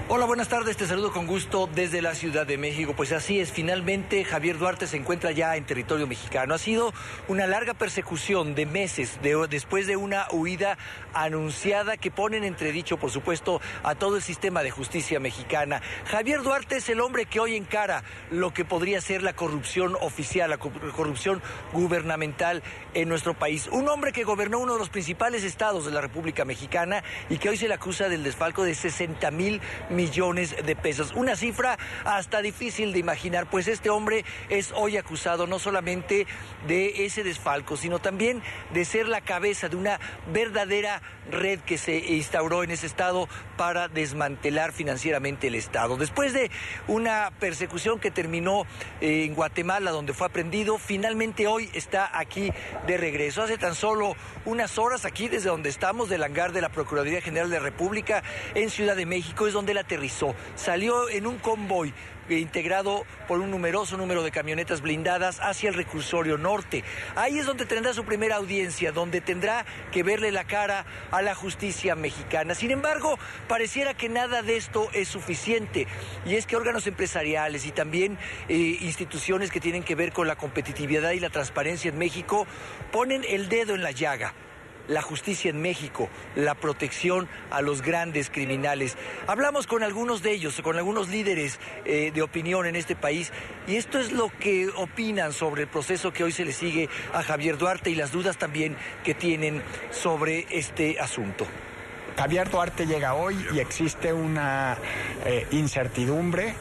Hola, buenas tardes, te saludo con gusto desde la Ciudad de México. Pues así es, finalmente Javier Duarte se encuentra ya en territorio mexicano. Ha sido una larga persecución de meses después de una huida anunciada que pone en entredicho, por supuesto, a todo el sistema de justicia mexicana. Javier Duarte es el hombre que hoy encara lo que podría ser la corrupción oficial, la corrupción gubernamental en nuestro país. Un hombre que gobernó uno de los principales estados de la República Mexicana y que hoy se le acusa del desfalco de 60,000 millones de pesos. Una cifra hasta difícil de imaginar, pues este hombre es hoy acusado no solamente de ese desfalco, sino también de ser la cabeza de una verdadera red que se instauró en ese estado para desmantelar financieramente el estado. Después de una persecución que terminó en Guatemala, donde fue aprehendido, finalmente hoy está aquí de regreso. Hace tan solo unas horas, aquí desde donde estamos, del hangar de la Procuraduría General de la República en Ciudad de México, es donde él aterrizó. Salió en un convoy integrado por un numeroso número de camionetas blindadas hacia el reclusorio norte. Ahí es donde tendrá su primera audiencia, donde tendrá que verle la cara a la justicia mexicana. Sin embargo, pareciera que nada de esto es suficiente, y es que órganos empresariales y también instituciones que tienen que ver con la competitividad y la transparencia en México ponen el dedo en la llaga. La justicia en México, la protección a los grandes criminales. Hablamos con algunos de ellos, con algunos líderes de opinión en este país, y esto es lo que opinan sobre el proceso que hoy se le sigue a Javier Duarte y las dudas también que tienen sobre este asunto. Javier Duarte llega hoy y existe una incertidumbre.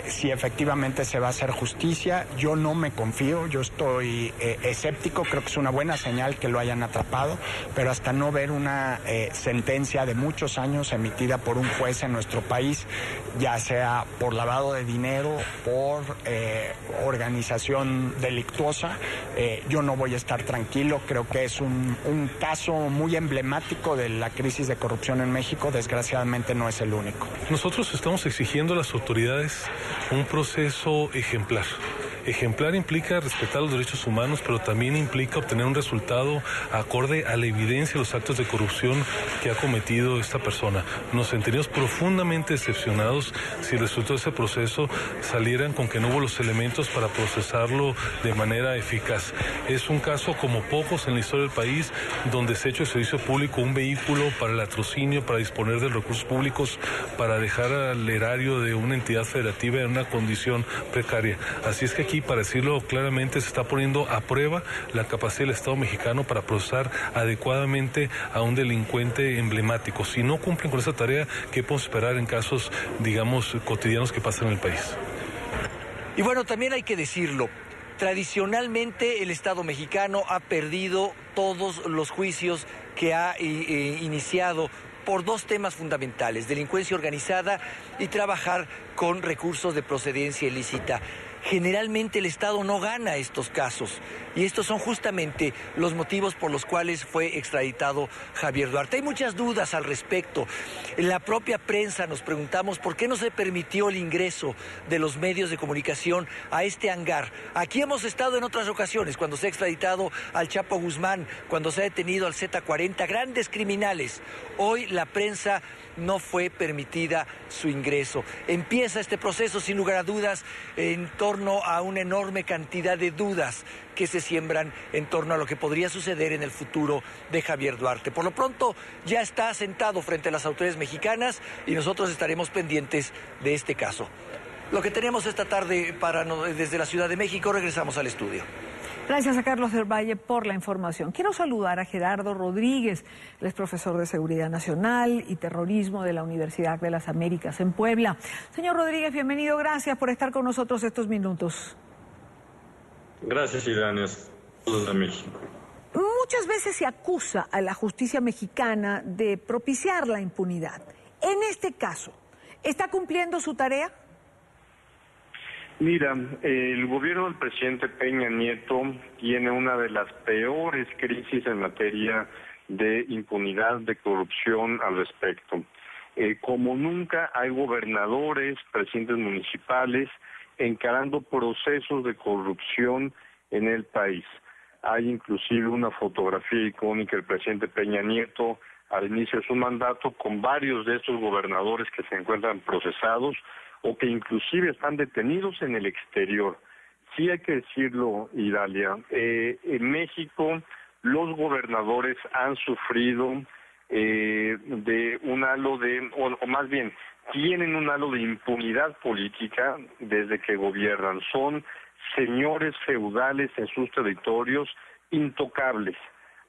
Si efectivamente se va a hacer justicia. Yo no me confío, yo estoy escéptico, creo que es una buena señal que lo hayan atrapado, pero hasta no ver una sentencia de muchos años emitida por un juez en nuestro país, ya sea por lavado de dinero, por organización delictuosa, yo no voy a estar tranquilo. Creo que es un caso muy emblemático de la crisis de corrupción en México. Desgraciadamente no es el único. Nosotros estamos exigiendo a las autoridades un proceso ejemplar. Ejemplar implica respetar los derechos humanos, pero también implica obtener un resultado acorde a la evidencia de los actos de corrupción que ha cometido esta persona. Nos sentiríamos profundamente decepcionados si el resultado de ese proceso salieran con que no hubo los elementos para procesarlo de manera eficaz. Es un caso como pocos en la historia del país, donde se ha hecho el servicio público un vehículo para el latrocinio, para disponer de recursos públicos, para dejar al erario de una entidad federativa en una condición precaria. Así es que aquí, para decirlo claramente, se está poniendo a prueba la capacidad del Estado mexicano para procesar adecuadamente a un delincuente emblemático. Si no cumplen con esa tarea, ¿qué podemos esperar en casos, digamos, cotidianos que pasan en el país? Y bueno, también hay que decirlo, tradicionalmente el Estado mexicano ha perdido todos los juicios que ha iniciado por dos temas fundamentales: delincuencia organizada y trabajar con recursos de procedencia ilícita. Generalmente el Estado no gana estos casos, y estos son justamente los motivos por los cuales fue extraditado Javier Duarte. Hay muchas dudas al respecto. En la propia prensa nos preguntamos por qué no se permitió el ingreso de los medios de comunicación a este hangar. Aquí hemos estado en otras ocasiones, cuando se ha extraditado al Chapo Guzmán, cuando se ha detenido al Z40, grandes criminales. Hoy la prensa no fue permitida su ingreso. Empieza este proceso, sin lugar a dudas, en torno a una enorme cantidad de dudas que se siembran en torno a lo que podría suceder en el futuro de Javier Duarte. Por lo pronto, ya está sentado frente a las autoridades mexicanas y nosotros estaremos pendientes de este caso. Lo que tenemos esta tarde desde la Ciudad de México. Regresamos al estudio. Gracias a Carlos del Valle por la información. Quiero saludar a Gerardo Rodríguez, él es profesor de Seguridad Nacional y Terrorismo de la Universidad de las Américas en Puebla. Señor Rodríguez, bienvenido, gracias por estar con nosotros estos minutos. Gracias, Idalia. Saludos a México. Muchas veces se acusa a la justicia mexicana de propiciar la impunidad. En este caso, ¿está cumpliendo su tarea? Mira, el gobierno del presidente Peña Nieto tiene una de las peores crisis en materia de impunidad, de corrupción al respecto. Como nunca hay gobernadores, presidentes municipales encarando procesos de corrupción en el país. Hay inclusive una fotografía icónica del presidente Peña Nieto al inicio de su mandato con varios de estos gobernadores que se encuentran procesados o que inclusive están detenidos en el exterior. Sí hay que decirlo, Idalia, en México los gobernadores han sufrido de un halo de, o más bien, tienen un halo de impunidad política desde que gobiernan. Son señores feudales en sus territorios intocables.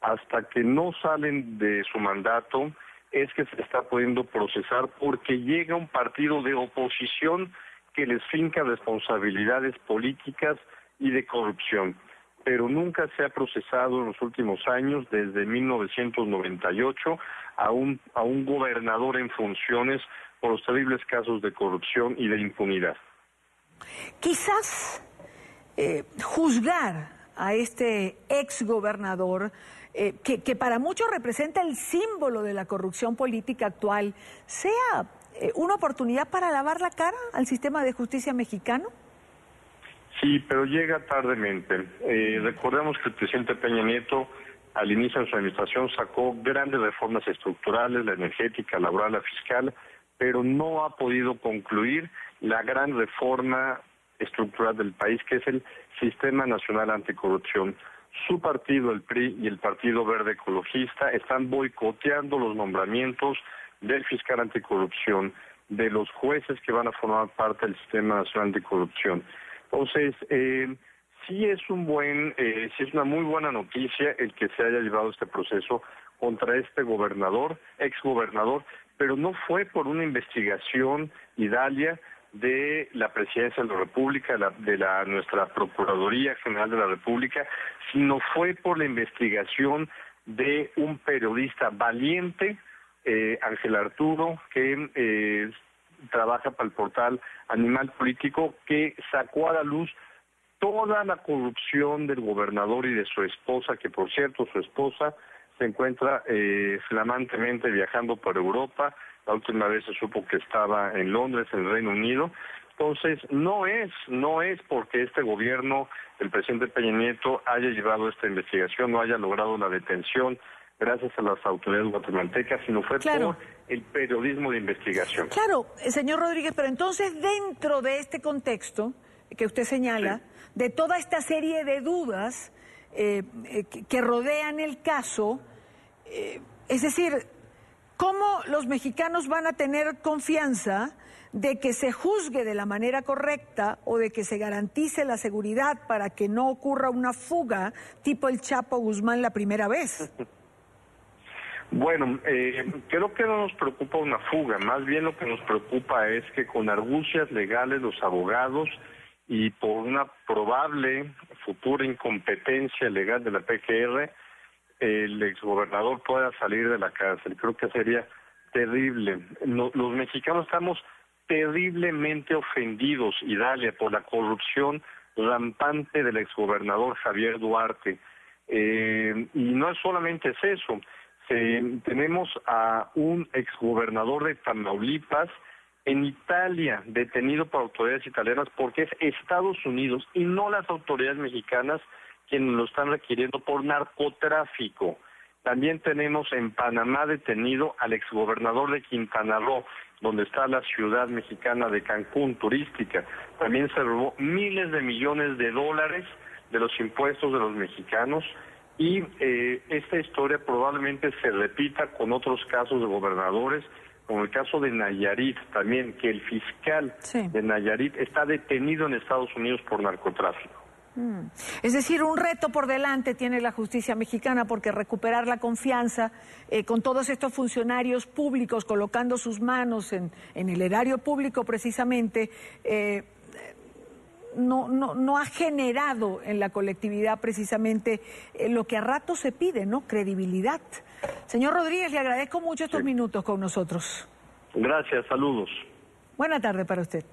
Hasta que no salen de su mandato es que se está pudiendo procesar porque llega un partido de oposición que les finca responsabilidades políticas y de corrupción. Pero nunca se ha procesado en los últimos años, desde 1998, a un gobernador en funciones por los terribles casos de corrupción y de impunidad. Quizás juzgar a este exgobernador, que para muchos representa el símbolo de la corrupción política actual, sea una oportunidad para lavar la cara al sistema de justicia mexicano. Sí, pero llega tardemente. Recordemos que el presidente Peña Nieto, al inicio de su administración, sacó grandes reformas estructurales, la energética, laboral, la fiscal, pero no ha podido concluir la gran reforma estructural del país, que es el Sistema Nacional Anticorrupción. Su partido, el PRI, y el Partido Verde Ecologista están boicoteando los nombramientos del fiscal anticorrupción, de los jueces que van a formar parte del Sistema Nacional Anticorrupción. Entonces, sí es una muy buena noticia el que se haya llevado este proceso contra este exgobernador, pero no fue por una investigación, Idalia, de la Presidencia de la República, de nuestra Procuraduría General de la República, sino fue por la investigación de un periodista valiente, Ángel Arturo, que trabaja para el portal Animal Político, que sacó a la luz toda la corrupción del gobernador y de su esposa, que por cierto su esposa se encuentra flamantemente viajando por Europa. La última vez se supo que estaba en Londres, en el Reino Unido. Entonces, no es porque este gobierno, el presidente Peña Nieto, haya llevado esta investigación, no haya logrado la detención gracias a las autoridades guatemaltecas, sino fue por el periodismo de investigación. Claro, señor Rodríguez, pero entonces dentro de este contexto que usted señala, de toda esta serie de dudas que rodean el caso, es decir, ¿cómo los mexicanos van a tener confianza de que se juzgue de la manera correcta o de que se garantice la seguridad para que no ocurra una fuga tipo el Chapo Guzmán la primera vez? Bueno, creo que no nos preocupa una fuga, más bien lo que nos preocupa es que con argucias legales los abogados y por una probable futura incompetencia legal de la PGR, el exgobernador pueda salir de la cárcel. Creo que sería terrible. Los mexicanos estamos terriblemente ofendidos, Idalia, por la corrupción rampante del exgobernador Javier Duarte. Y no solamente es eso. Tenemos a un exgobernador de Tamaulipas en Italia, detenido por autoridades italianas porque es Estados Unidos y no las autoridades mexicanas quienes lo están requiriendo por narcotráfico. También tenemos en Panamá detenido al exgobernador de Quintana Roo, donde está la ciudad mexicana de Cancún, turística. También se robó miles de millones de dólares de los impuestos de los mexicanos. Y esta historia probablemente se repita con otros casos de gobernadores, como el caso de Nayarit también, que el fiscal de Nayarit está detenido en Estados Unidos por narcotráfico. Es decir, un reto por delante tiene la justicia mexicana, porque recuperar la confianza con todos estos funcionarios públicos colocando sus manos en el erario público precisamente, no ha generado en la colectividad precisamente lo que a ratos se pide, ¿no? Credibilidad. Señor Rodríguez, le agradezco mucho estos minutos con nosotros. Gracias, saludos. Buena tarde para usted.